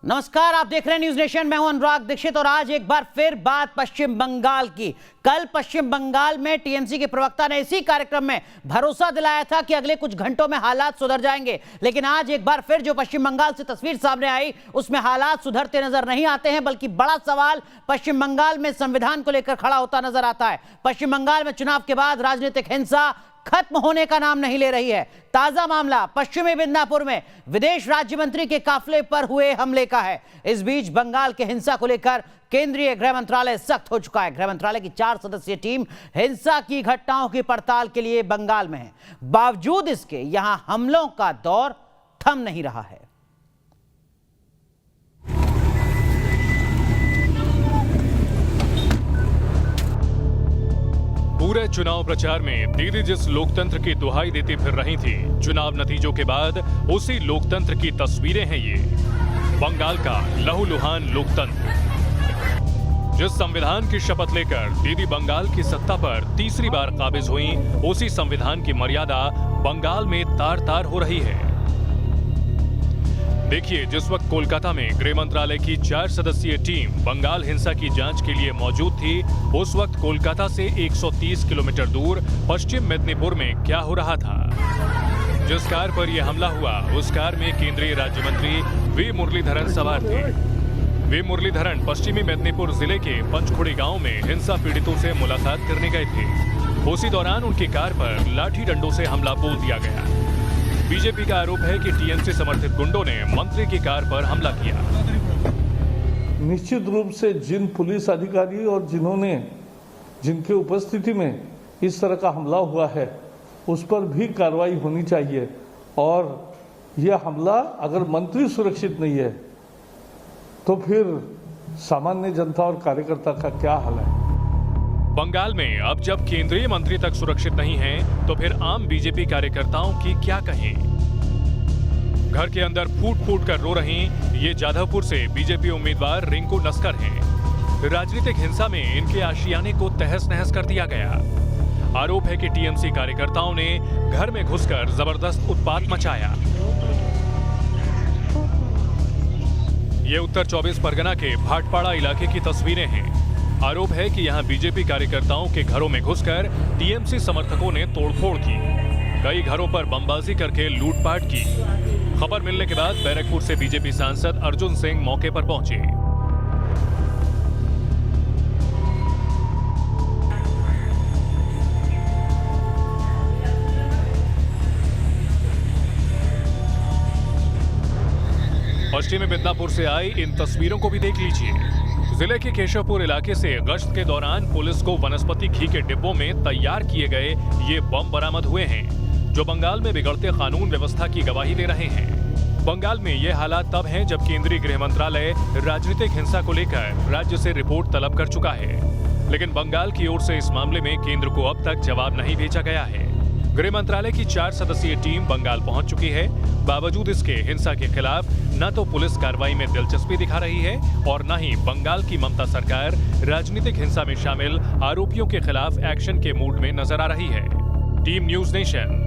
नमस्कार, आप देख रहे हैं न्यूज नेशन। मैं हूं अनुराग दीक्षित और आज एक बार फिर बात पश्चिम बंगाल की। कल पश्चिम बंगाल में टीएमसी के प्रवक्ता ने इसी कार्यक्रम में भरोसा दिलाया था कि अगले कुछ घंटों में हालात सुधर जाएंगे, लेकिन आज एक बार फिर जो पश्चिम बंगाल से तस्वीर सामने आई उसमें हालात सुधरते नजर नहीं आते हैं, बल्कि बड़ा सवाल पश्चिम बंगाल में संविधान को लेकर खड़ा होता नजर आता है। पश्चिम बंगाल में चुनाव के बाद राजनीतिक हिंसा खत्म होने का नाम नहीं ले रही है। ताजा मामला पश्चिमी मिदनापुर में विदेश राज्य मंत्री के काफिले पर हुए हमले का है। इस बीच बंगाल के हिंसा को लेकर केंद्रीय गृह मंत्रालय सख्त हो चुका है। गृह मंत्रालय की 4 सदस्यीय टीम हिंसा की घटनाओं की पड़ताल के लिए बंगाल में है। बावजूद इसके यहां हमलों का दौर थम नहीं रहा है। पूरे चुनाव प्रचार में दीदी जिस लोकतंत्र की दुहाई देती फिर रही थी, चुनाव नतीजों के बाद उसी लोकतंत्र की तस्वीरें हैं ये। बंगाल का लहूलुहान लोकतंत्र, जिस संविधान की शपथ लेकर दीदी बंगाल की सत्ता पर तीसरी बार काबिज हुई, उसी संविधान की मर्यादा बंगाल में तार तार हो रही है। देखिए, जिस वक्त कोलकाता में गृह मंत्रालय की 4 सदस्यीय टीम बंगाल हिंसा की जांच के लिए मौजूद थी, उस वक्त कोलकाता से 130 किलोमीटर दूर पश्चिम मेदिनीपुर में क्या हो रहा था। जिस कार पर यह हमला हुआ, उस कार में केंद्रीय राज्य मंत्री वी मुरलीधरन सवार थे। वी मुरलीधरन पश्चिमी मेदिनीपुर जिले के पंचखुड़ी गांव में हिंसा पीड़ितों से मुलाकात करने गए थे। उसी दौरान उनकी कार पर लाठी डंडों से हमला बोल दिया गया। बीजेपी का आरोप है कि टीएमसी समर्थित गुंडों ने मंत्री की कार पर हमला किया। निश्चित रूप से जिन पुलिस अधिकारी और जिनके उपस्थिति में इस तरह का हमला हुआ है, उस पर भी कार्रवाई होनी चाहिए। और यह हमला अगर मंत्री सुरक्षित नहीं है तो फिर सामान्य जनता और कार्यकर्ता का क्या हाल है। बंगाल में अब जब केंद्रीय मंत्री तक सुरक्षित नहीं हैं, तो फिर आम बीजेपी कार्यकर्ताओं की क्या कहें। घर के अंदर फूट फूट कर रो रही ये जाधवपुर से बीजेपी उम्मीदवार रिंकू नस्कर हैं। राजनीतिक हिंसा में इनके आशियाने को तहस नहस कर दिया गया। आरोप है कि टीएमसी कार्यकर्ताओं ने घर में घुसकर जबरदस्त उत्पात मचाया। ये उत्तर 24 परगना के भाटपाड़ा इलाके की तस्वीरें हैं। आरोप है कि यहां बीजेपी कार्यकर्ताओं के घरों में घुसकर टीएमसी समर्थकों ने तोड़फोड़ की। कई घरों पर बमबाजी करके लूटपाट की। खबर मिलने के बाद बैरकपुर से बीजेपी सांसद अर्जुन सिंह मौके पर पहुंचे। पश्चिमी मिदनापुर से आई इन तस्वीरों को भी देख लीजिए। जिले के केशवपुर इलाके से गश्त के दौरान पुलिस को वनस्पति घी के डिब्बों में तैयार किए गए ये बम बरामद हुए हैं, जो बंगाल में बिगड़ते कानून व्यवस्था की गवाही दे रहे हैं। बंगाल में ये हालात तब हैं जब केंद्रीय गृह मंत्रालय राजनीतिक हिंसा को लेकर राज्य से रिपोर्ट तलब कर चुका है, लेकिन बंगाल की ओर से इस मामले में केंद्र को अब तक जवाब नहीं भेजा गया है। गृह मंत्रालय की 4 सदस्यीय टीम बंगाल पहुंच चुकी है। बावजूद इसके हिंसा के खिलाफ न तो पुलिस कार्रवाई में दिलचस्पी दिखा रही है और न ही बंगाल की ममता सरकार राजनीतिक हिंसा में शामिल आरोपियों के खिलाफ एक्शन के मूड में नजर आ रही है। Team news nation.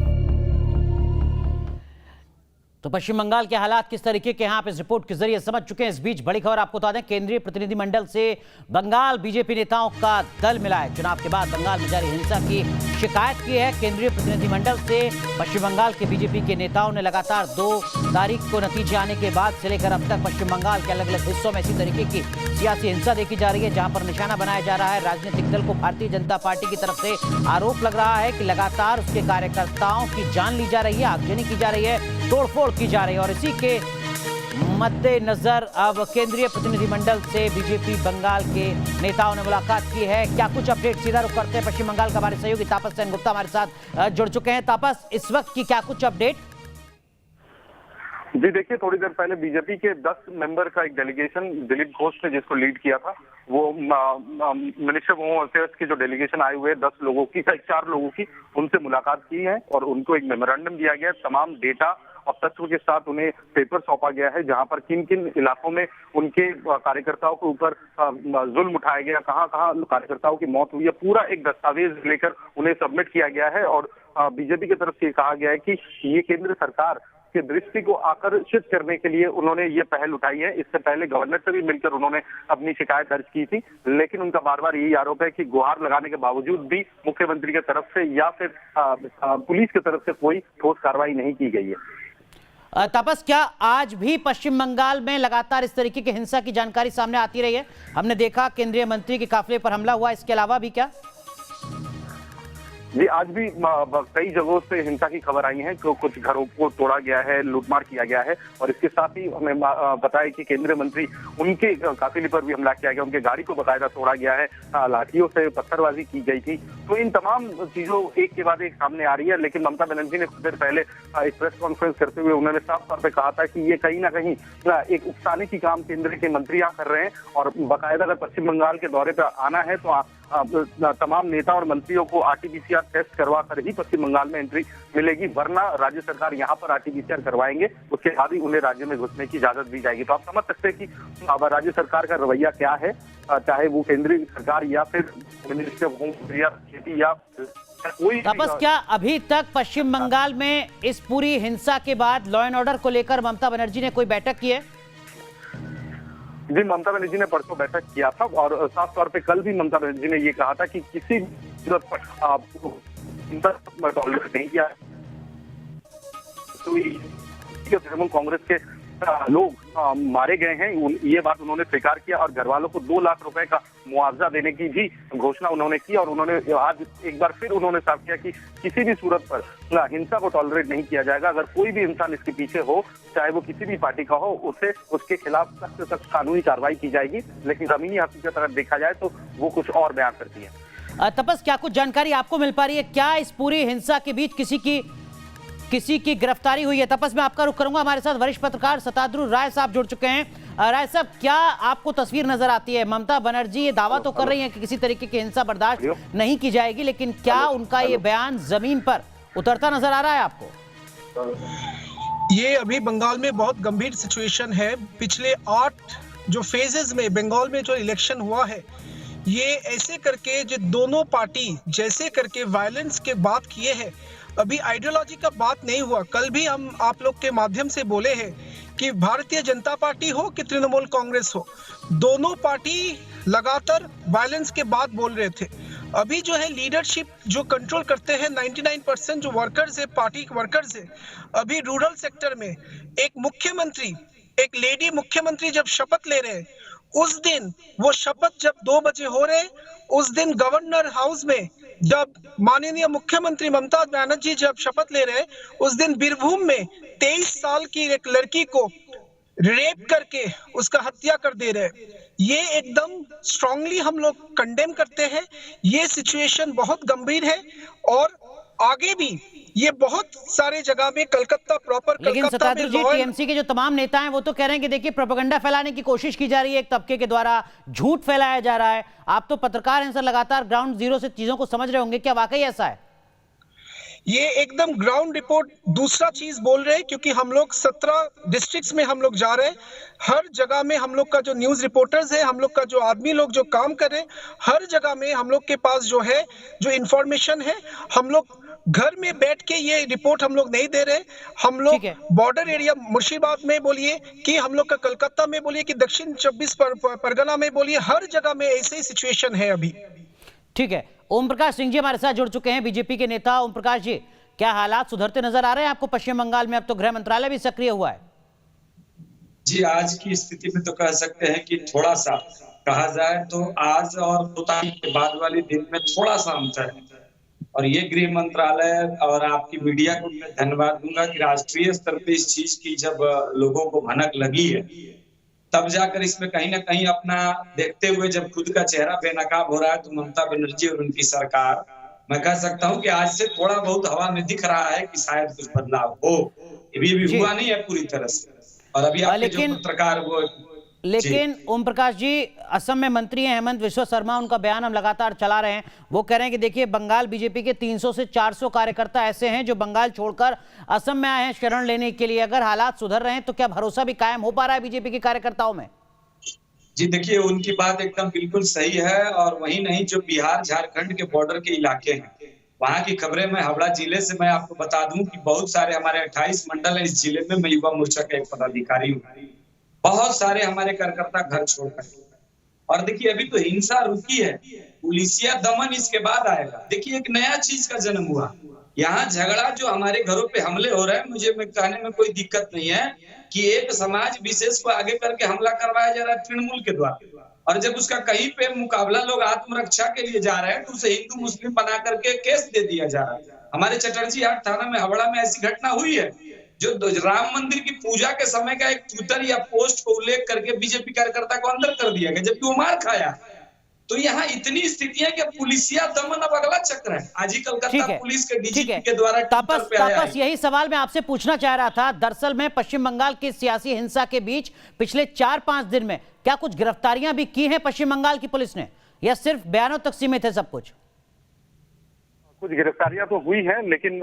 तो पश्चिम बंगाल के हालात किस तरीके के हैं आप इस रिपोर्ट के जरिए समझ चुके हैं। इस बीच बड़ी खबर आपको बता दें, केंद्रीय प्रतिनिधिमंडल से बंगाल बीजेपी नेताओं का दल मिला है। चुनाव के बाद बंगाल में जारी हिंसा की शिकायत की है। केंद्रीय प्रतिनिधिमंडल से पश्चिम बंगाल के बीजेपी के नेताओं ने लगातार 2 तारीख को नतीजे आने के बाद से लेकर अब तक पश्चिम बंगाल के अलग अलग हिस्सों में इसी तरीके की सियासी हिंसा देखी जा रही है, जहां पर निशाना बनाया जा रहा है राजनीतिक दल को। भारतीय जनता पार्टी की तरफ से आरोप लग रहा है कि लगातार उसके कार्यकर्ताओं की जान ली जा रही है, आगजनी की जा रही है, तोड़फोड़ की जा रही है। और इसी के मद्देनजर अब केंद्रीय प्रतिनिधिमंडल से बीजेपी बंगाल के नेताओं ने मुलाकात की है। क्या कुछ अपडेट, सीधा रुख करते हैं पश्चिम बंगाल का। हमारे सहयोगी तापस सेन गुप्ता हमारे साथ जुड़ चुके हैं। तापस, इस वक्त की क्या कुछ अपडेट? जी देखिए, थोड़ी देर पहले बीजेपी के 10 मेंबर का एक डेलीगेशन दिलीप घोष ने जिसको लीड किया था, वो मिनिस्टर होम अफेयर्स की जो डेलीगेशन आए हुए 10 लोगों की, 4 लोगों की, उनसे मुलाकात की है और उनको एक मेमोरेंडम दिया गया। तमाम डेटा और तत्व के साथ उन्हें पेपर सौंपा गया है, जहां पर किन किन इलाकों में उनके कार्यकर्ताओं के ऊपर जुल्म उठाया गया, कहां कहां कार्यकर्ताओं की मौत हुई है, पूरा एक दस्तावेज लेकर उन्हें सबमिट किया गया है। और बीजेपी की तरफ से कहा गया है कि ये केंद्र सरकार की दृष्टि को आकर्षित करने के लिए उन्होंने ये पहल उठाई है। इससे पहले गवर्नर से भी मिलकर उन्होंने अपनी शिकायत दर्ज की थी, लेकिन उनका बार बार यही आरोप है कि गुहार लगाने के बावजूद भी मुख्यमंत्री की तरफ से या फिर पुलिस की तरफ से कोई ठोस कार्रवाई नहीं की गई है। तपस, क्या आज भी पश्चिम बंगाल में लगातार इस तरीके की हिंसा की जानकारी सामने आती रही है? हमने देखा केंद्रीय मंत्री के काफिले पर हमला हुआ, इसके अलावा भी क्या? जी, आज भी कई जगहों से हिंसा की खबर आई है। कुछ घरों को तोड़ा गया है, लूटमार किया गया है, और इसके साथ ही हमें बताया कि केंद्रीय मंत्री उनके काफिले पर भी हमला किया गया, उनके गाड़ी को बकायदा तोड़ा गया है, लाठियों से पत्थरबाजी की गई थी। तो इन तमाम चीजों एक के बाद एक सामने आ रही है। लेकिन ममता बनर्जी ने कुछ देर पहले एक प्रेस कॉन्फ्रेंस करते हुए उन्होंने साफ तौर पर कहा था कि ये कहीं ना कहीं एक उकसाने की काम केंद्र के मंत्री यहाँ कर रहे हैं, और बाकायदा अगर पश्चिम बंगाल के दौरे पर आना है तो तमाम नेता और मंत्रियों को आरटीपीसीआर टेस्ट करवा कर ही पश्चिम बंगाल में एंट्री मिलेगी, वरना राज्य सरकार यहाँ पर आरटीपीसीआर करवाएंगे, उसके बाद ही उन्हें राज्य में घुसने की इजाजत दी जाएगी। तो आप समझ सकते हैं कि अब राज्य सरकार का रवैया क्या है, चाहे वो केंद्रीय सरकार या फिर मिनिस्ट्री ऑफ होम या खेती या कोई। तपस, क्या अभी तक पश्चिम बंगाल में इस पूरी हिंसा के बाद लॉ एंड ऑर्डर को लेकर ममता बनर्जी ने कोई बैठक की है? जी, ममता बनर्जी ने परसों बैठक किया था, और साफ तौर पे कल भी ममता बनर्जी ने ये कहा था कि किसी टॉलरेट नहीं किया। तो तृणमूल कांग्रेस के लोग मारे गए हैं, ये बात उन्होंने स्वीकार किया, और घर वालों को 2 लाख रुपए का मुआवजा देने की भी घोषणा उन्होंने की। और उन्होंने आज एक बार फिर उन्होंने साफ किया कि किसी भी सूरत पर हिंसा को टॉलरेट नहीं किया जाएगा। अगर कोई भी इंसान इसके पीछे हो, चाहे वो किसी भी पार्टी का हो, उसके खिलाफ सख्त से सख्त कानूनी कार्रवाई की जाएगी। लेकिन जमीनी हकीकत अगर देखा जाए तो वो कुछ और बयान करती है। तपस, क्या कुछ जानकारी आपको मिल पा रही है? क्या इस पूरी हिंसा के बीच किसी की गिरफ्तारी हुई है? तपस, मैं आपका रुख करूंगा। हमारे साथ वरिष्ठ पत्रकार शताद्रु राय साहब जुड़ चुके हैं। राय साहब, क्या आपको तस्वीर नजर आती है? ममता बनर्जी ये दावा तो कर रही हैं कि किसी तरीके की हिंसा बर्दाश्त नहीं की जाएगी, लेकिन क्या उनका ये बयान जमीन पर उतरता नजर आ रहा है आपको? ये अभी बंगाल में बहुत गंभीर सिचुएशन है। पिछले 8 जो फेजेस में बंगाल में जो इलेक्शन हुआ है, ये ऐसे करके जो दोनों पार्टी जैसे करके वायलेंस के बात किए हैं, अभी आइडियोलॉजी का बात नहीं हुआ। कल भी हम आप लोग के माध्यम से बोले हैं कि भारतीय जनता पार्टी हो कि तृणमूल कांग्रेस हो, दोनों पार्टी लगातार वायलेंस के बात बोल रहे थे। अभी जो है लीडरशिप जो कंट्रोल करते हैं 99% जो वर्कर्स है, पार्टी वर्कर्स है। अभी रूरल सेक्टर में एक मुख्यमंत्री, एक लेडी मुख्यमंत्री जब शपथ ले रहे हैं, उस दिन वो शपथ जब 2 बजे हो रहे, उस दिन गवर्नर हाउस में जब माननीय मुख्यमंत्री ममता बनर्जी जब शपथ ले रहे, उस दिन बीरभूम में 23 साल की एक लड़की को रेप करके उसका हत्या कर दे रहे। ये एकदम स्ट्रांगली हम लोग कंडेम करते हैं। ये सिचुएशन बहुत गंभीर है, और आगे भी ये बहुत सारे जगह में कलकत्ता प्रॉपर, लेकिन शताद्रु जी, टीएमसी के जो तमाम नेता हैं वो तो कह रहे हैं कि देखिए प्रोपेगेंडा फैलाने की कोशिश की जा रही है, एक तबके के द्वारा झूठ फैलाया जा रहा है। आप तो पत्रकार हैं सर, लगातार ग्राउंड जीरो से चीजों को समझ रहे होंगे, क्या वाकई ऐसा है? ये एकदम ग्राउंड रिपोर्ट दूसरा चीज बोल रहे हैं, क्योंकि हम लोग 17 डिस्ट्रिक्ट्स में हम लोग जा रहे हैं। हर जगह में हम लोग का जो न्यूज रिपोर्टर्स है, हम लोग का जो आदमी लोग जो काम कर रहे हैं, हर जगह में हम लोग के पास जो है जो इंफॉर्मेशन है, हम लोग घर में बैठ के ये रिपोर्ट हम लोग नहीं दे रहे। हम लोग बॉर्डर एरिया मुर्शिदाबाद में बोलिए कि हम लोग का कलकत्ता में बोलिए कि दक्षिण 24 परगना में बोलिए, हर जगह में ऐसे ही सिचुएशन है अभी। ठीक है, ओम प्रकाश सिंह जी हमारे साथ जुड़ चुके हैं, बीजेपी के नेता। ओम प्रकाश जी, क्या हालात सुधरते नजर आ रहे हैं आपको पश्चिम बंगाल में? अब तो गृह मंत्रालय भी सक्रिय हुआ है। जी, आज की स्थिति में तो कह सकते हैं कि थोड़ा सा कहा जाए तो आज और 2 तारीख के बाद वाले दिन में थोड़ा सा अंतर है। और ये गृह मंत्रालय और आपकी मीडिया को मैं धन्यवाद दूंगा कि राष्ट्रीय स्तर पे इस चीज की जब लोगों को भनक लगी है, तब जाकर इसमें कहीं ना कहीं अपना देखते हुए जब खुद का चेहरा बेनकाब हो रहा है, तो ममता बनर्जी और उनकी सरकार, मैं कह सकता हूं कि आज से थोड़ा बहुत हवा में दिख रहा है कि शायद कुछ बदलाव हो। ये भी हुआ नहीं है पूरी तरह से। और अभी आपके जो पत्रकार वो, लेकिन ओम प्रकाश जी, असम में मंत्री हैं हेमंत विश्व शर्मा, उनका बयान हम लगातार चला रहे हैं। वो कह रहे हैं कि देखिए बंगाल बीजेपी के 300 से 400 कार्यकर्ता ऐसे हैं जो बंगाल छोड़कर असम में आए हैं शरण लेने के लिए। अगर हालात सुधर रहे हैं तो क्या भरोसा भी कायम हो पा रहा है बीजेपी के कार्यकर्ताओं में? जी देखिए, उनकी बात एकदम बिल्कुल सही है। और वही नहीं, जो बिहार झारखंड के बॉर्डर के इलाके हैं, वहां की खबरें मैं हावड़ा जिले से मैं आपको बता दूं कि बहुत सारे हमारे 28 मंडल है इस जिले में। मैं युवा मोर्चा का एक पदाधिकारी हूँ। बहुत सारे हमारे कार्यकर्ता घर छोड़कर, और देखिए अभी तो हिंसा रुकी है, पुलिसिया दमन इसके बाद आएगा। देखिए एक नया चीज का जन्म हुआ यहाँ। झगड़ा जो हमारे घरों पे हमले हो रहे हैं, मुझे में कहने में कोई दिक्कत नहीं है कि एक समाज विशेष को आगे करके हमला करवाया जा रहा है तृणमूल के द्वारा, और जब उसका कहीं पे मुकाबला लोग आत्मरक्षा के लिए जा रहे हैं तो उसे हिंदू मुस्लिम बना करके केस दे दिया जा रहा है। हमारे चटर्जी हाट थाना में हावड़ा में ऐसी घटना हुई है जो राम मंदिर की पूजा के समय का एक ट्विटर या पोस्ट को उल्लेख करके बीजेपी कार्यकर्ता को अंदर कर दिया गया, जबकि वो मार खाया। तो यहाँ इतनी स्थितियां कि पुलिसिया दमन अब अगला चक्र है। आज ही कलकत्ता पुलिस के डीजीपी के द्वारा तापस यही सवाल मैं आपसे पूछना चाह रहा था। दरअसल में पश्चिम बंगाल की सियासी हिंसा के बीच पिछले 4-5 दिन में क्या कुछ गिरफ्तारियां भी की हैं पश्चिम बंगाल की पुलिस ने, या सिर्फ बयानों तक सीमित है सब कुछ? कुछ गिरफ्तारियां तो हुई हैं, लेकिन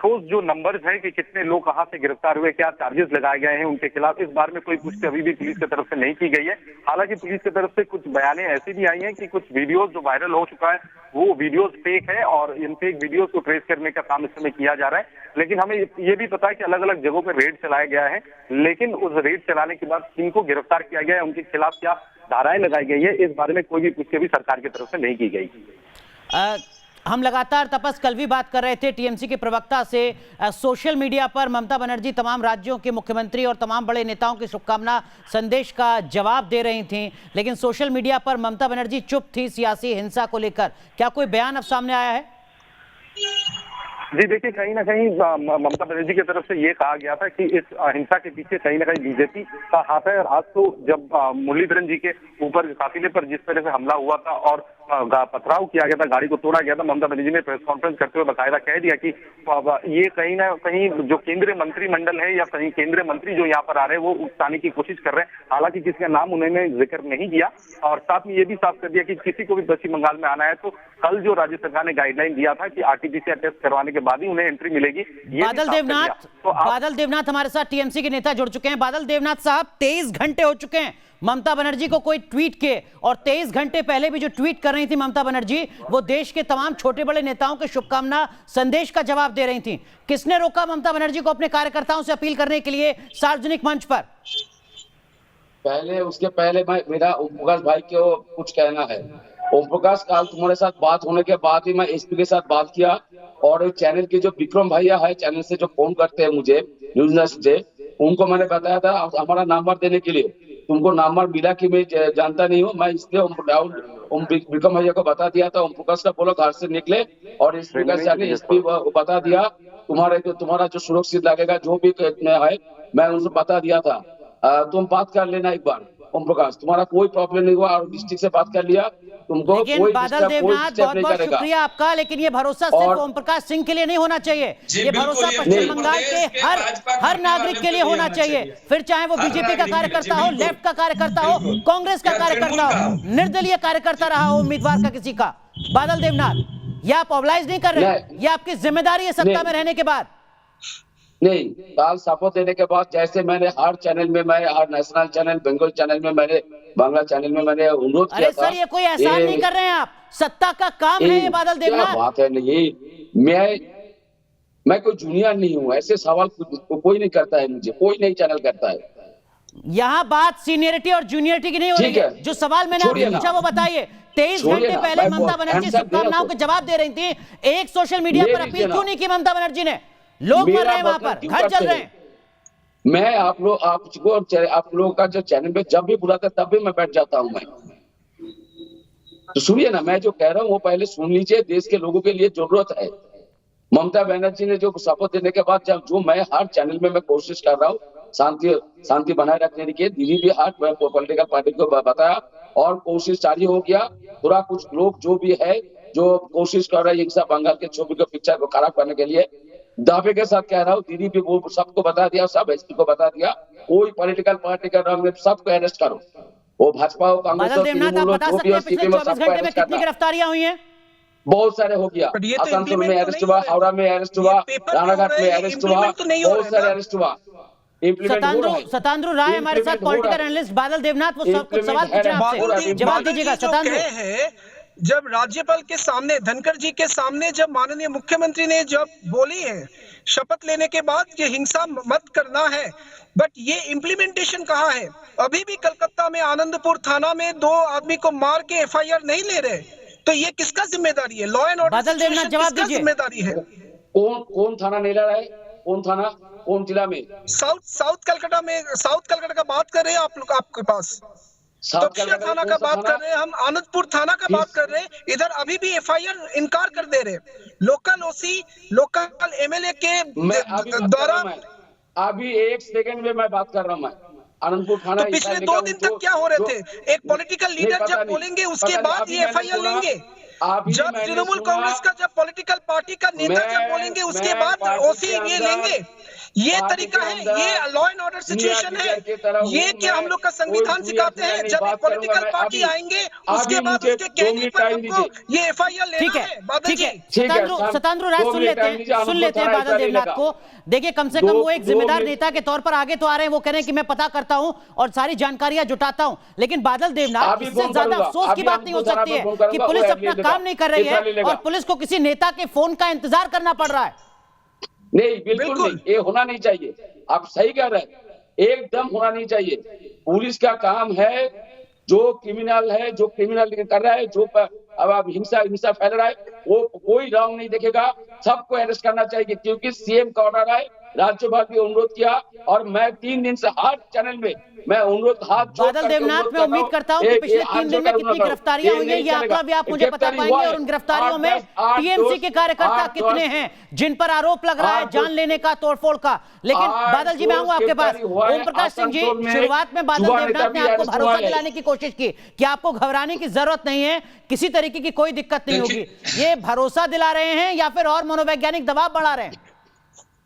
ठोस जो नंबर्स हैं कि कितने लोग कहां से गिरफ्तार हुए, क्या चार्जेस लगाए गए हैं उनके खिलाफ, इस बारे में कोई पुष्टि अभी भी पुलिस की तरफ से नहीं की गई है। हालांकि पुलिस की तरफ से कुछ बयानें ऐसी भी आई हैं कि कुछ वीडियोस जो वायरल हो चुका है वो वीडियोस फेक है और इन फेक वीडियोस को ट्रेस करने का काम इस समय किया जा रहा है। लेकिन हमें ये भी पता है कि अलग अलग जगहों पर रेड चलाया गया है, लेकिन उस रेड चलाने के बाद किनको गिरफ्तार किया गया है, उनके खिलाफ क्या धाराएं लगाई गई है, इस बारे में कोई भी पुष्टि अभी सरकार की तरफ से नहीं की गई। हम लगातार तपस कल भी बात कर रहे थे टीएमसी के प्रवक्ता से। सोशल मीडिया पर ममता बनर्जी तमाम राज्यों के मुख्यमंत्री और तमाम बड़े नेताओं के शुभकामना संदेश का जवाब दे रही थीं, लेकिन सोशल मीडिया पर ममता बनर्जी चुप थी सियासी हिंसा को लेकर। क्या कोई बयान अब सामने आया है? जी देखिए, कहीं ना कहीं ममता बनर्जी की तरफ से ये कहा गया था कि इस हिंसा के पीछे कहीं ना कहीं बीजेपी का हाथ है। और आज तो जब मुरलीधरन जी के ऊपर काफिले पर जिस तरह से हमला हुआ था और पथराव किया गया था, गाड़ी को तोड़ा गया था, ममता बनर्जी ने प्रेस कॉन्फ्रेंस करते हुए बाकायदा कह दिया कि ये कहीं ना कहीं जो केंद्रीय मंत्रिमंडल है या कहीं केंद्रीय मंत्री जो यहाँ पर आ रहे हैं वो उकसाने की कोशिश कर रहे हैं। हालांकि किसी का नाम उन्होंने जिक्र नहीं किया और साथ में ये भी साफ कर दिया कि किसी को भी पश्चिम बंगाल में आना है तो कल जो राज्य सरकार ने गाइडलाइन दिया था कि आरटीपीसीआर टेस्ट करवाने के बाद ही उन्हें एंट्री मिलेगी। बादल देवनाथ हमारे साथ टीएमसी के नेता जुड़ चुके हैं। बादल देवनाथ साहब, 23 घंटे हो चुके हैं ममता बनर्जी को कोई ट्वीट के, और 23 घंटे पहले भी जो ट्वीट कर रही थी ममता बनर्जी वो देश के तमाम छोटे बड़े नेताओं के शुभकामना संदेश का जवाब दे रही थी। किसने रोका ममता बनर्जी को अपने कार्यकर्ताओं से अपील करने के लिए सार्वजनिक मंच पर? उसके पहले मेरा ओम प्रकाश भाई को कुछ कहना है। ओम प्रकाश, कल तुम्हारे साथ बात होने के बाद ही मैं एसपी के साथ बात किया और चैनल के जो विक्रम भैया है चैनल से जो फोन करते हैं मुझे न्यूज से, उनको मैंने बताया था हमारा नंबर देने के लिए। तुमको नंबर मिला कि मैं जानता नहीं हूँ, मैं इसलिए विक्रम भैया को बता दिया था। ओम प्रकाश का बोलो घर से निकले और एसपी का जाने एसपी बता दिया तुम्हारा जो सुरक्षित लगेगा जो भी है, मैं उनको बता दिया था। तुम बात कर लेना एक बार ओम प्रकाश, तुम्हारा कोई प्रॉब्लम नहीं हुआ और डिस्ट्रिक्ट से बात कर लिया, तुमको कोई बादल देवनाथ बहुत बहुत शुक्रिया आपका। लेकिन ये भरोसा सिर्फ ओम प्रकाश सिंह के लिए नहीं होना चाहिए, ये भरोसा पश्चिम बंगाल के हर नागरिक के लिए होना चाहिए, फिर चाहे वो बीजेपी का कार्यकर्ता हो, लेफ्ट का कार्यकर्ता हो, कांग्रेस का कार्यकर्ता हो, निर्दलीय कार्यकर्ता रहा हो उम्मीदवार का किसी का। बादल देवनाथ, ये आप ऑबलाइज नहीं कर रहे, ये आपकी जिम्मेदारी है सत्ता में रहने के बाद। नहीं, काल शपथ देने के बाद जैसे मैंने हर चैनल में, मैं हर नेशनल चैनल, बंगाल चैनल में, मैंने बांग्ला चैनल में मैंने अनुरोध किया था। सर ये कोई एहसान नहीं कर रहे हैं आप, सत्ता का काम है ये बादल देवनाथ। क्या बात है, नहीं मैं कोई जूनियर नहीं हूँ, ऐसे सवाल कोई नहीं करता है मुझे, कोई नहीं चैनल करता है। यहाँ बात सीनियरिटी और जूनियरिटी की नहीं हो रही है। जो सवाल मैंने आपसे पूछा वो बताइए। 23 घंटे पहले ममता बनर्जी शुभकामनाओं के जवाब दे रही थी, एक सोशल मीडिया पर अपील क्यों नहीं की ममता बनर्जी ने? लोग मर रहे हैं वहां पर, घर जल रहे हैं। मैं आप लोगों का जो चैनल पे जब भी बुलाता तब भी मैं बैठ जाता हूं। मैं तो सुनिए ना, मैं जो कह रहा हूं वो पहले सुन लीजिए। देश के लोगों के लिए जरूरत है। ममता बनर्जी ने जो शपथ देने के बाद जो मैं हर चैनल में मैं कोशिश कर रहा हूँ शांति बनाए रखने की, दिल्ली भी हर पॉलिटिकल पार्टी को बताया और कोशिश जारी हो गया। थोड़ा कुछ लोग जो भी है जो कोशिश कर रहे हैं हिंसा बंगाल के छवि को, पिक्चर को खराब करने के लिए, दावे के साथ कह रहा हूँ, दीदी भी वो सबको बता दिया, सब एसपी को बता दिया, कोई पॉलिटिकल पार्टी का रंग में सबको अरेस्ट करो, वो भाजपा हो, कांग्रेस हो, कितनी गिरफ्तारियां हुई हैं? बहुत सारे हो गया। आसनसोल में अरेस्ट हुआ, हावड़ा में अरेस्ट हुआ, रानाघाट में अरेस्ट हुआ, बहुत सारे अरेस्ट हुआ। सतांद्रु राय हमारे साथ पॉलिटिकल एनालिस्ट। बादल देवनाथ वो सब कुछ सवाल पूछ रहे हैं आपसे, जवाब दीजिएगा। सतांद्रु, जब राज्यपाल के सामने, धनखड़ जी के सामने, जब माननीय मुख्यमंत्री ने जब बोली है शपथ लेने के बाद कि हिंसा मत करना है, बट ये इम्प्लीमेंटेशन कहाँ है? अभी भी कलकत्ता में आनंदपुर थाना में 2 आदमी को मार के एफआईआर नहीं ले रहे, तो ये किसका जिम्मेदारी है? लॉ एंड ऑर्डर बादल देवनाथ जवाब किसका दीजिए। जिम्मेदारी है? कौन थाना नहीं ला रहा है? कौन थाना, कौन जिला में? साउथ कलकत्ता में, साउथ कलकत्ता का बात कर रहे हैं आप लोग, आपके पास तपसिया थाना का बात कर रहे हैं, हम आनंदपुर थाना का बात कर रहे हैं। इधर अभी भी एफआईआर इनकार कर दे रहे। लोकल ओसी, लोकल एमएलए के द्वारा। अभी 1 सेकंड में मैं बात कर रहा हूँ। मैं आनंदपुर थाना तो पिछले 2 दिन तक क्या हो रहे थे? एक पॉलिटिकल लीडर जब बोलेंगे उसके बाद ये एफआईआर लेंगे। जब तृणमूल कांग्रेस का, जब पॉलिटिकल पार्टी का नेता जब बोलेंगे उसके बाद ओसी ये लेंगे। ये तरीका है? ये लॉ एंड ऑर्डर सिचुएशन है? ये क्या हम लोग का संविधान सिखाते हैं? जब एक पॉलिटिकल पार्टी आएंगे उसके बाद उसके कहने पर हमको ये एफआईआर लेना है? बादल जी, सतांद्र राज सुन लेते हैं बादल देवनाथ को। देखिए, कम से कम वो एक जिम्मेदार नेता के तौर पर आगे तो आ रहे हैं। वो कह रहे हैं कि मैं पता करता हूं और सारी जानकारियां जुटाता हूं, लेकिन बादल देवनाथ, इससे ज्यादा अफसोस की बात नहीं हो सकती है कि पुलिस अपना काम नहीं कर रही है और पुलिस को किसी नेता के फोन का इंतजार करना पड़ रहा है। नहीं, बिल्कुल नहीं, ये होना नहीं चाहिए। आप सही कह रहे हैं, एकदम होना नहीं चाहिए। पुलिस का काम है, जो क्रिमिनल है, जो क्रिमिनल कर रहा है, जो अब हिंसा फैल रहा है, वो कोई रॉन्ग नहीं देखेगा, सबको अरेस्ट करना चाहिए, क्योंकि सीएम का ऑर्डर है। राज्यपाल भी अनुरोध किया और मैं 3 दिन से हर चैनल में मैं अनुरोध हाथ जोड़ बादल देवनाथ, मैं उम्मीद करता हूं कि पिछले 3 दिन में कितनी गिरफ्तारियां हुई हैं ये आंकड़ा भी आप मुझे बता पाएंगे, और उन गिरफ्तारियों में टीएमसी के कार्यकर्ता कितने हैं जिन पर आरोप लग रहा है जान लेने का, तोड़फोड़ का। लेकिन बादल जी, मैं आऊंगा आपके पास। ओम प्रकाश सिंह जी, शुरुआत में बादल देवनाथ ने आपको भरोसा दिलाने की कोशिश की कि आपको घबराने की जरूरत नहीं है, किसी तरीके की कोई दिक्कत नहीं होगी। ये भरोसा दिला रहे हैं या फिर और मनोवैज्ञानिक दबाव बढ़ा रहे हैं?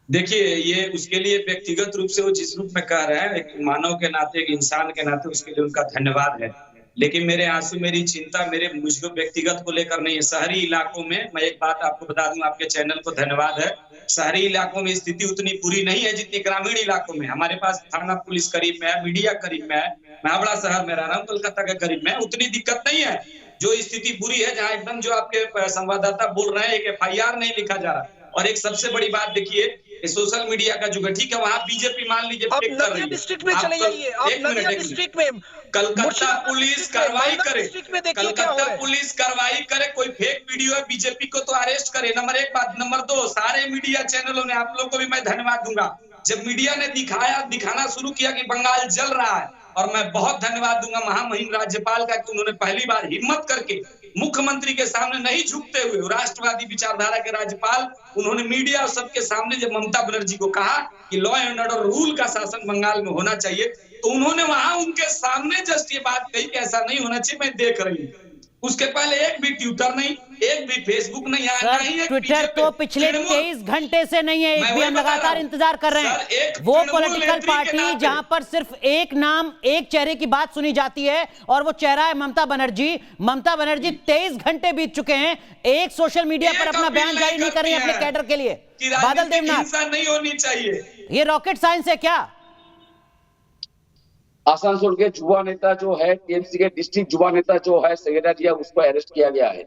देखिए, ये उसके लिए व्यक्तिगत रूप से वो जिस रूप में कह रहे हैं, एक मानव के नाते, एक इंसान के नाते, उसके लिए उनका धन्यवाद है। लेकिन मेरे आंसू, मेरी चिंता मेरे मुझको व्यक्तिगत को लेकर नहीं है। शहरी इलाकों में, मैं एक बात आपको बता दूं, आपके चैनल को धन्यवाद है, शहरी इलाकों में स्थिति उतनी बुरी नहीं है जितनी ग्रामीण इलाकों में। हमारे पास थाना पुलिस करीब में है, मीडिया करीब में है, मैं बड़ा शहर में रह रहा हूँ, कोलकाता के करीब में, उतनी दिक्कत नहीं है। जो स्थिति बुरी है, जहाँ एकदम जो आपके संवाददाता बोल रहे हैं, एक एफआईआर नहीं लिखा जा रहा। और एक सबसे बड़ी बात देखिए, सोशल मीडिया का जुग है, ठीक है, वहाँ बीजेपी मान लीजिए फेक कर रही है। डिस्ट्रिक्ट में चले जाइए, आप नदिया डिस्ट्रिक्ट में, कलकत्ता पुलिस कार्रवाई करे, कलकत्ता पुलिस कार्रवाई करे, कोई फेक वीडियो है बीजेपी को तो अरेस्ट करे। नंबर 1 बात। नंबर 2, सारे मीडिया चैनलों ने, आप लोग को भी मैं धन्यवाद दूंगा, जब मीडिया ने दिखाना शुरू किया कि बंगाल जल रहा है, और मैं बहुत धन्यवाद दूंगा महामहिम राज्यपाल का कि उन्होंने पहली बार हिम्मत करके मुख्यमंत्री के सामने नहीं झुकते हुए, राष्ट्रवादी विचारधारा के राज्यपाल, उन्होंने मीडिया और सबके सामने जब ममता बनर्जी को कहा कि लॉ एंड ऑर्डर रूल का शासन बंगाल में होना चाहिए, तो उन्होंने वहां उनके सामने जस्ट ये बात कही कि ऐसा नहीं होना चाहिए, मैं देख रही हूँ। उसके पहले एक भी ट्विटर नहीं, एक भी फेसबुक नहीं आया, नहीं एक ट्विटर तो पिछले 23 घंटे से नहीं है, एक भी हम लगातार इंतजार कर रहे हैं। वो पॉलिटिकल पार्टी जहां पर सिर्फ एक नाम, एक चेहरे की बात सुनी जाती है, और वो चेहरा है ममता बनर्जी। ममता बनर्जी 23 घंटे बीत चुके हैं, एक सोशल मीडिया पर अपना बयान जारी नहीं कर रही है अपने कैडर के लिए। बादल देवनाथ, नहीं होनी चाहिए, ये रॉकेट साइंस है क्या? आसनसोल के युवा नेता जो है, टीएमसी के डिस्ट्रिक्ट युवा नेता जो है सेक्रेटरी, उसको अरेस्ट किया गया है,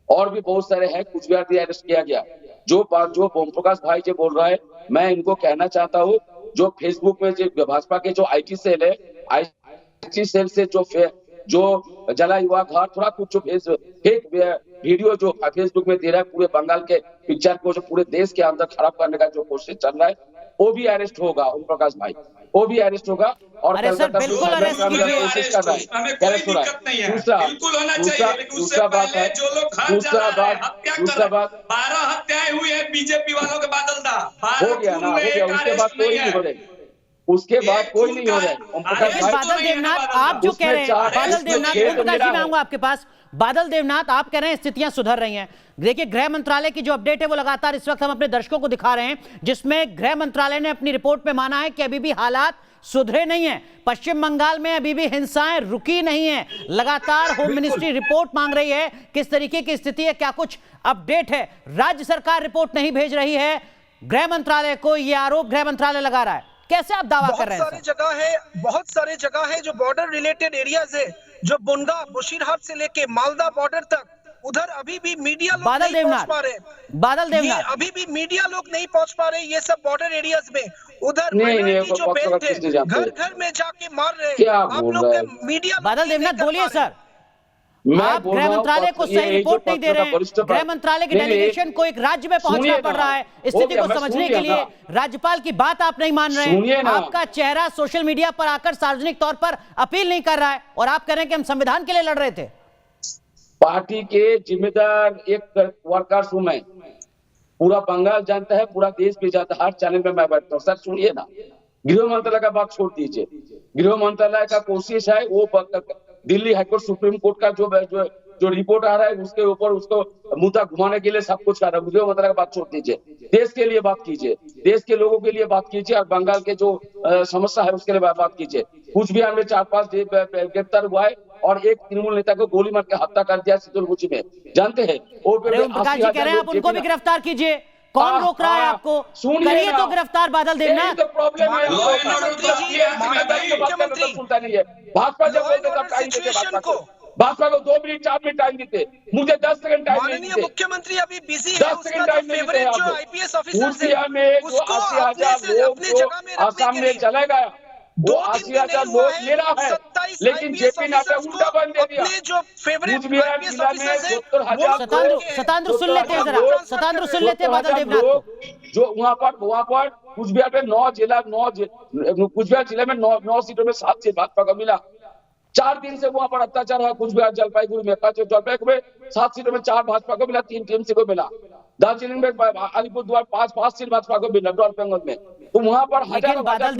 और भी बहुत सारे हैं, कुछ भी अरेस्ट किया गया। जो ओम प्रकाश भाई जो बोल रहा है, मैं इनको कहना चाहता हूँ, जो फेसबुक में जो भाजपा के जो आईटी सेल है, आईटी सेल से जो जला युवा घर, थोड़ा कुछ जो फेक वीडियो जो फेसबुक में दे रहा है, पूरे बंगाल के पिक्चर को जो पूरे देश के अंदर खराब करने का जो कोशिश चल रहा है, वो भी अरेस्ट होगा। ओम प्रकाश भाई, वो भी अरेस्ट होगा, और बिल्कुल अरेस्ट कोशिश कर रहा है, दूसरा बात है, दूसरा बात 12 हत्याएं हुई है बीजेपी वालों के बादल दा, हो गया ना, हो गया, उसके बाद कोई नहीं हो रहे, उसके बाद कोई नहीं हो रहा है। बादल देवनाथ, आप जो कह रहे हैं, बादल देवनाथ, ओम प्रकाश जी मैं आऊंगा आपके पास। बादल देवनाथ, आप कह रहे हैं स्थितियां सुधर रही हैं। देखिए, गृह मंत्रालय की जो अपडेट है वो लगातार इस वक्त हम अपने दर्शकों को दिखा रहे हैं, जिसमें गृह मंत्रालय ने अपनी रिपोर्ट में माना है कि अभी भी हालात सुधरे नहीं है। पश्चिम बंगाल में अभी भी हिंसाएं रुकी नहीं है, लगातार होम मिनिस्ट्री रिपोर्ट मांग रही है, किस तरीके की स्थिति है, क्या कुछ अपडेट है। राज्य सरकार रिपोर्ट नहीं भेज रही है गृह मंत्रालय को, यह आरोप गृह मंत्रालय लगा रहा है। कैसे आप दावा कर रहे हैं? बहुत सारे जगह है जो बॉर्डर रिलेटेड एरियाज है, जो बुनगा, बशीरहाट से लेके मालदा बॉर्डर तक, उधर अभी भी मीडिया लोग बादल नहीं पहुंच देवनाथ, पा रहे। बादल ये देवनाथ, अभी भी मीडिया लोग नहीं पहुंच पा रहे, ये सब बॉर्डर एरियाज में। उधर नहीं, माइनॉरिटी जो बहुत बेल्ट किसने थे जानते घर हैं? घर में जाके मार रहे। क्या आप बोल लोग रहे के हैं? मीडिया लोग बादल नहीं देवनाथ कर बोलिए पा रहे। सर। मैं आप बोल गृह रहा हूं, मंत्रालय को ये सही जो रिपोर्ट नहीं दे पत्र रहे का हैं। वरिष्ठ गृह मंत्रालय के नहीं, डेलीगेशन को एक राज्य में पहुंचना सुनिए पड़ ना। रहा है हो स्थिति गया, को मैं समझने सुन के लिया लिए। ना। राज्यपाल की बात आप नहीं मान रहे सुनिए हैं। ना। आपका चेहरा सोशल मीडिया पर आकर सार्वजनिक तौर पर अपील नहीं कर रहा है और आप कह रहे हैं कि हम संविधान के लिए लड़ रहे थे। पार्टी के जिम्मेदार एक वर्कर्स हूं मैं। पूरा बंगाल जानता है, पूरा देश भी जानता है, हर चैनल में मैं बैठता हूँ। सर सुनिए ना, गृह मंत्रालय का बात छोड़ दीजिए। गृह मंत्रालय का कोशिश है वो दिल्ली हाईकोर्ट सुप्रीम कोर्ट का जो रिपोर्ट आ रहा है उसके ऊपर उसको मुद्दा घुमाने के लिए सब कुछ कर रहा है। गृह मंत्रालय का बात छोड़ दीजिए, देश के लिए बात कीजिए, देश के लोगों के लिए बात कीजिए और बंगाल के जो समस्या है उसके लिए बात कीजिए। कुछ बिहार में 4-5 गिरफ्तार हुआ है और एक तृणमूल नेता को गोली मार के हत्या कर दिया शीतलकुची में, जानते हैं? ओम प्रकाश जी कह रहे हैं आप उनको भी गिरफ्तार कीजिए। कौन रोक रहा है आपको? करिए तो गिरफ्तार बादल देवनाथ। तो प्रॉब्लम है। सुनता नहीं है। भाजपा जब बोलते तब टाइम देते, भाजपा को 2 मिनट 4 मिनट टाइम देते, मुझे 10 सेकंड टाइम माननीय देते। मुख्यमंत्री अभी बिजी है। 10 सेकंड टाइम नहीं देते। जो आईपीएस ऑफिसर है में जो उसको 80,000 लोग जो आसाम में चले गया, वो 80,000 लोग मेरा है, लेकिन जेपी नड्डा उल्टा बन दे दिया। जो फेवरेट कुछ बिहार जिला में 70,000 सतांद्र सुन लेते हैं जरा, सतांद्र सुन लेते हैं बादल देवनाथ को। जो वहाँ पर कुछ बिहार में 9 कुछ बिहार जिले में 9 सीटों में 7 सीट भाजपा को मिला। 4 दिन से वहाँ पर अत्याचार है। कुछ बिहार जलपाईगुड़ी में, जलपाईगुड़ी में 7 सीटों में 4 भाजपा को मिला, 3 टीएमसी को मिला। दार्जिलिंग में अलीपुरद्वार 5 सीट भाजपा को मिला, नॉर्थ बंगाल में। तो वहाँ पर लेकिन बादल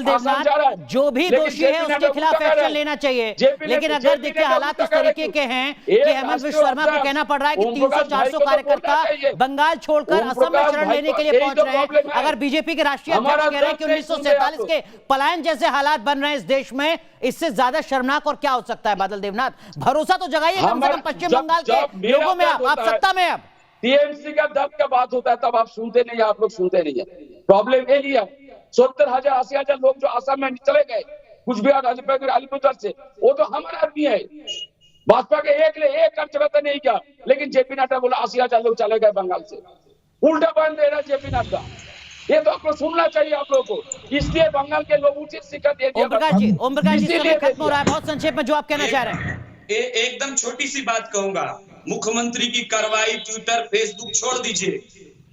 देवनाथ जो भी दोषी है उसके खिलाफ एक्शन लेना चाहिए। लेकिन अगर देखिए हालात इस तरीके के हैं कि हेमंत विश्व शर्मा को कहना पड़ रहा है कि 300-400 कार्यकर्ता बंगाल छोड़कर असम में शरण लेने के लिए पहुंच रहे हैं। अगर बीजेपी के राष्ट्रीय अध्यक्ष कह रहे हैं कि 1947 के पलायन जैसे हालात बन रहे हैं इस देश में, इससे ज्यादा शर्मनाक और क्या हो सकता है? बादल देवनाथ, भरोसा तो जगाइए कम से कम पश्चिम बंगाल के लोगों में। आप सत्ता में अब टीएमसी का दर्द का बात होता है तब आप सुनते नहीं है, आप लोग सुनते नहीं है। प्रॉब्लम यही है। 70,000 80,000 लोग जो आसाम में चले गए कुछ बिहार अलीपुरद्वार से, वो तो हमारा आदमी है। भाजपा के एक कार्यकर्ता नहीं किया, लेकिन जेपी नड्डा बोला 80,000 लोग चले गए बंगाल से। उल्टा बन दे रहा है जेपी नड्डा। ये तो आपको सुनना चाहिए आप लोगों को। इसलिए बंगाल के लोग उचित शिक्षा दे दिया। ओम प्रकाश जी समय खत्म हो रहा है, बहुत संक्षेप में जो आप कहना चाह रहे हैं। एकदम छोटी सी बात कहूंगा। मुख्यमंत्री की कार्रवाई ट्विटर फेसबुक छोड़ दीजिए,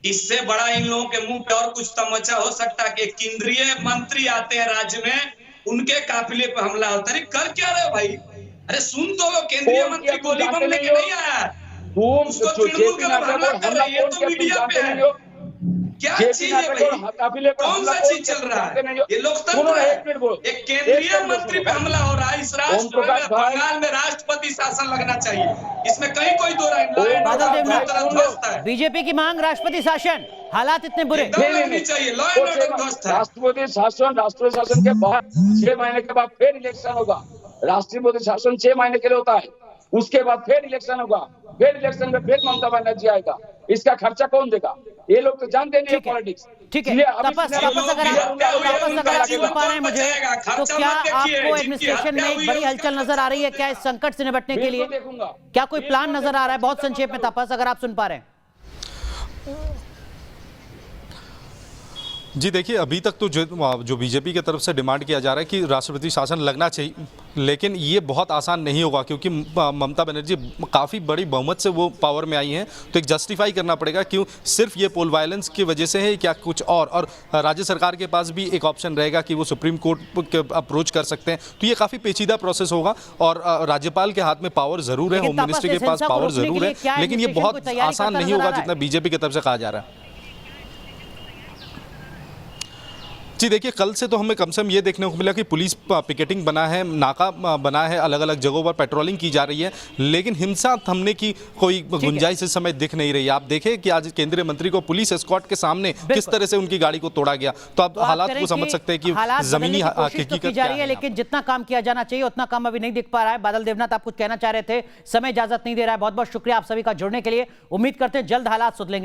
इससे बड़ा इन लोगों के मुंह पे और कुछ तमाचा हो सकता है कि केंद्रीय मंत्री आते हैं राज्य में, उनके काफिले पे हमला होता है। कर क्या रहे हो भाई? अरे सुन तो लो, केंद्रीय मंत्री गोली बम लेके नहीं आया, उसको तृणमूल के लोग हमला कर रहे हैं। ये तो मीडिया पे है। क्या चीज है भाई? कौन सा चीज चल रहा है? ये लोकतंत्र है। एक केंद्रीय मंत्री पे हमला हो रहा है। इस राष्ट्र में, बंगाल में राष्ट्रपति शासन लगना चाहिए, इसमें कहीं कोई दो राय नहीं। बादल देवनाथ, बीजेपी की मांग राष्ट्रपति शासन, हालात इतने बुरे नहीं चाहिए। लॉ एंड ऑर्डर ध्वस्त है। राष्ट्रपति शासन के बाद 6 महीने के बाद फिर इलेक्शन होगा। राष्ट्रपति शासन 6 महीने के लिए होता है, उसके बाद फिर इलेक्शन होगा। फिर इलेक्शन में फिर ममता बनर्जी आएगा। इसका खर्चा कौन देगा? ये लोग तो जानते नहीं है पॉलिटिक्स। ठीक है, तपस अगर आप सुन पा रहे हैं मुझे, तो क्या आपको एडमिनिस्ट्रेशन में एक बड़ी हलचल नजर आ रही है? क्या इस संकट से निपटने के लिए क्या कोई प्लान नजर आ रहा है? बहुत संक्षेप में तपस अगर आप सुन पा रहे हैं। जी देखिए, अभी तक तो जो बीजेपी की तरफ से डिमांड किया जा रहा है कि राष्ट्रपति शासन लगना चाहिए, लेकिन ये बहुत आसान नहीं होगा क्योंकि ममता बनर्जी काफ़ी बड़ी बहुमत से वो पावर में आई हैं। तो एक जस्टिफाई करना पड़ेगा क्यों सिर्फ ये पोल वायलेंस की वजह से है, क्या कुछ और राज्य सरकार के पास भी एक ऑप्शन रहेगा कि वो सुप्रीम कोर्ट के अप्रोच कर सकते हैं। तो ये काफ़ी पेचीदा प्रोसेस होगा और राज्यपाल के हाथ में पावर ज़रूर है, होम मिनिस्ट्री के पास पावर ज़रूर है, लेकिन ये बहुत आसान नहीं होगा जितना बीजेपी की तरफ से कहा जा रहा है। जी देखिए, कल से तो हमें कम से कम ये देखने को मिला कि पुलिस पिकेटिंग बना है, नाका बना है, अलग अलग जगहों पर पेट्रोलिंग की जा रही है, लेकिन हिंसा थमने की कोई गुंजाइश इस समय दिख नहीं रही। आप देखें कि आज केंद्रीय मंत्री को पुलिस एस्कॉर्ट के सामने किस तरह से उनकी गाड़ी को तोड़ा गया, तो आप हालात को समझ सकते हैं कि जमीनी हकीकत की जा रही है, लेकिन जितना काम किया जाना चाहिए उतना काम अभी नहीं दिख पा रहा है। बादल देवनाथ, आप कुछ कहना चाह रहे थे, समय इजाजत नहीं दे रहा है। बहुत बहुत शुक्रिया आप सभी का जुड़ने के लिए। उम्मीद करते हैं जल्द हालात सुधरेंगे।